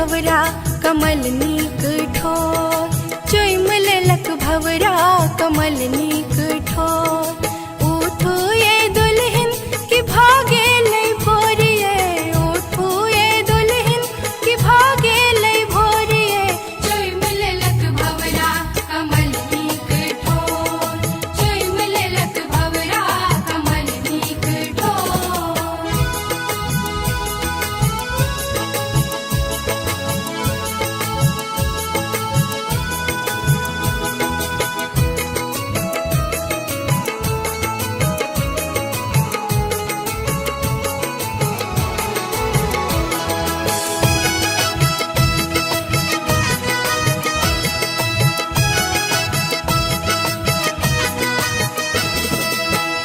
भवरा कमल नीक ठोर, चुइम लेलक भवरा कमल नीक ठोर। उठू ये दुल्हन की भागे लई भोरिए, उठू ये दुल्हन की भागे लई भोरिए। चुइम लेलक भवरा कमल नीक ठोर, चुइम लेलक भवरा कमल नीक ठोर।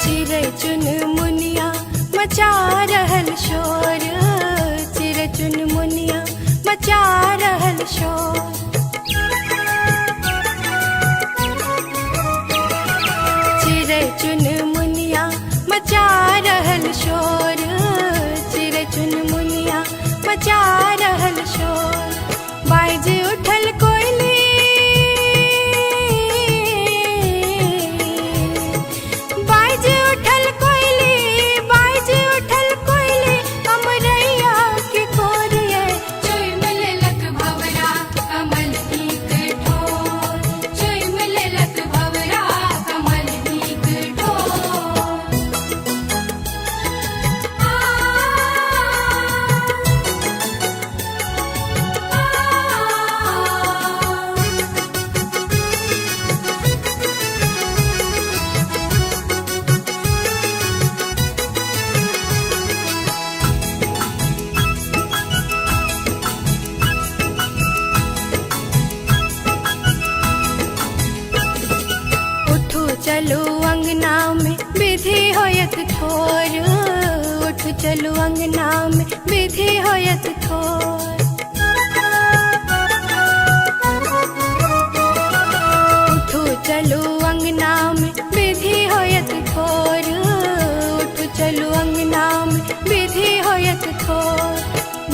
चिरै चुन मुनिया मचा रहल शोर, चिरै चुन मुनिया मचा रहल शोर। चिरै चुन मुनिया मचा रहल शोर, चिरै चुन मुनिया मचा रहल शोर। बाज उठल कोयली, बाज उठल कोयली, बाज उठल कोयली, अमरैया के कोरिए। चुइम लेलक भवरा कमल नीक ठोर, चुइम लेलक भवरा कमल नीक ठोर। उठू चलो अंगना में विधि होयत थोर, उठू चलो अंगना में विधि होयत थोर। उठू चलो अंगना में विधि होयत थोर, उठू चलो अंगना में विधि होयत थोर।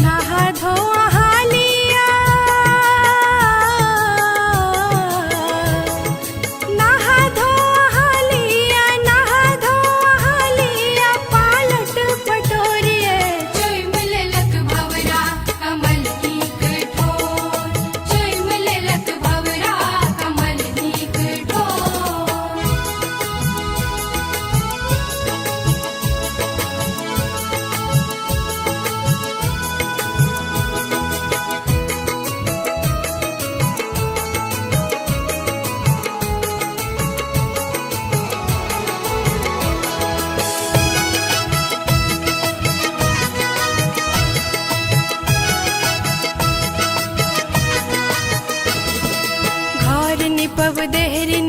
नहा धो हालिया, नहा धो हालिया, नहा धो हालिया, पालट पटोरिए। चुइम लेलक भवरा कमल नीक ठोर, चुइम लेलक भवरा कमल नीक ठोर। घर निपब देहरी